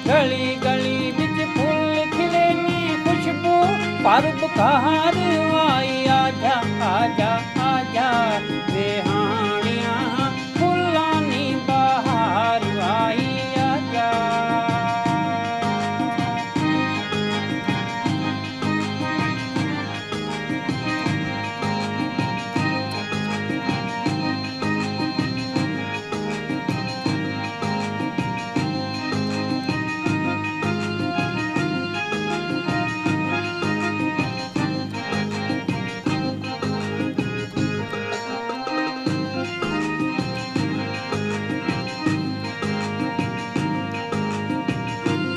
गली गली बिच फूल खिले नी खुशबू पर बहार आई। आजा आजा आजा बेहानिया फुल्लां नी बहार आई। आजा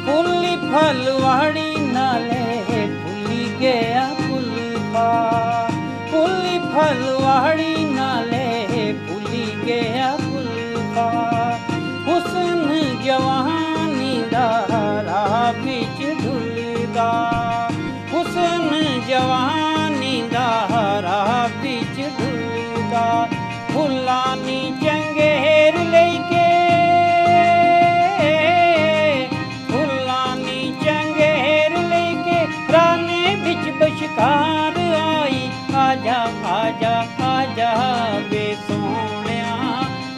फुल्ली फलवाड़ी नाले फुल्ली गया फुलफा। फुल्ली फलवाड़ी नाले फुल्ली गया फुलफा। हुस्न जवानी दारा बिच ढुलदा। हुस्न जवानी दारा बिच ढुलदा। फुल्लानी चंगेर लेके बशकार आई। आजा आजा आजा वे सोहणिया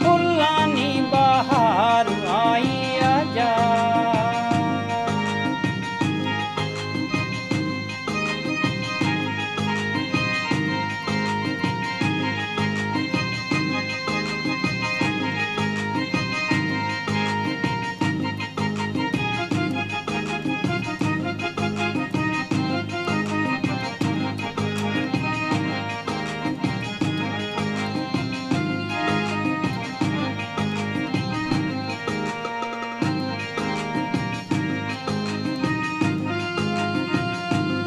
फुल्लां नी बहार आई। आजा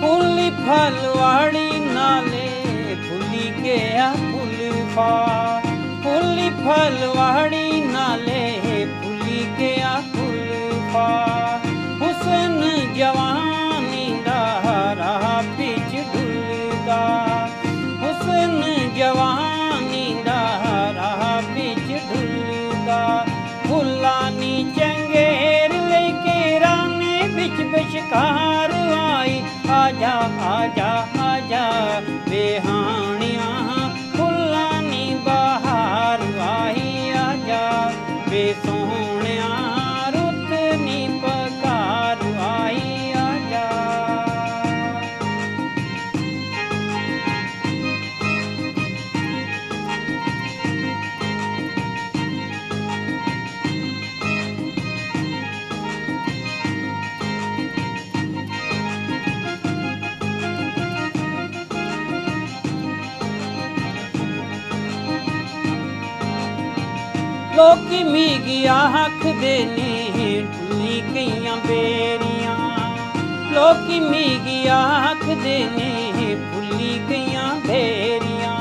फुल्ली फलवाड़ी नाले फुल्ली गया फुलफा। फुल्ली फलवाड़ी नाले फुल्ली गया फुलफा। हुस्न जवानी दारा बिच ढुलदा। हुस्न जवानी दारा बिच ढुलदा। फुल्लानी चंगेर लेके राने बिच बशकार आई। आजा आजा आजा बेहानिया फुल्लां नी बहार आई। आजा वे सोहणिया रुत नी पकार आई। आजा लोकी मिगी आखदे ने ढुली गईयां बेरियां। लोकी मिगी आखदे ने भुली गईयां बेरियां।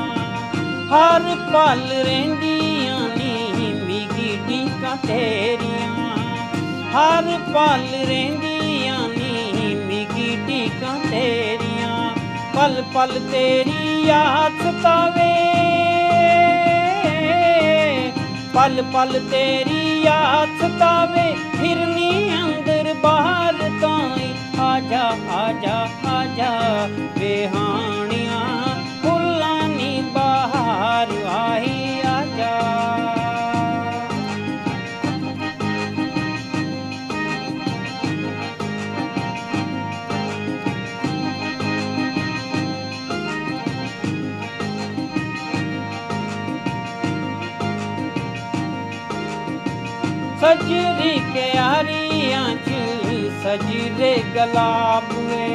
हर पल रहिंदियां नी मिगी ढीकां तेरियां। हर पल रहिंदियां नी मिगी ढीकां तेरियां। पल पल तेरी याद सतावे। पल पल तेरी याद सतावे फिरनी अंदर बाहर ताई। आजा आजा आजा बेहानिया फुल्लां नी बहार आई। आजा सजरी क्यारियां च सजरे गलाब वे।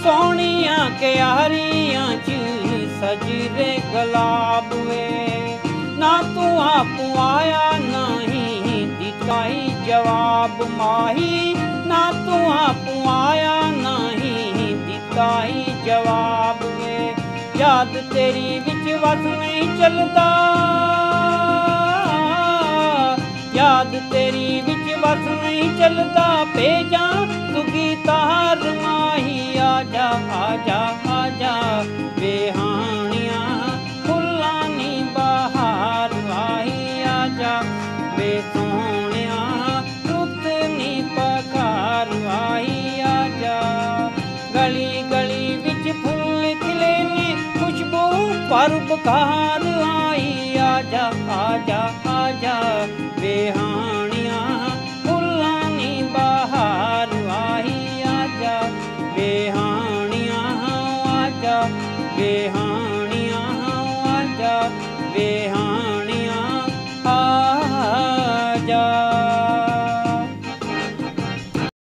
सोहणियां क्यारियां च सजरे गलाब वे। ना तू आपू आया नहीं दिताई जवाब माही। ना तू आपू आया नहीं दिताई जवाब वे। याद तेरी विच वस नहीं चलदा। याद तेरी विच वस नहीं चलदा। भेजा तुगी तार माही। आजा आजा आजा बेहानिया फुल्लां नी बहार आई। आजा बे सोहणिया रुत नी पका बखार आई, आजा आजा आजा वेहानिया फुलानी बहार आई, आजा वेहानिया आजा वेहानिया।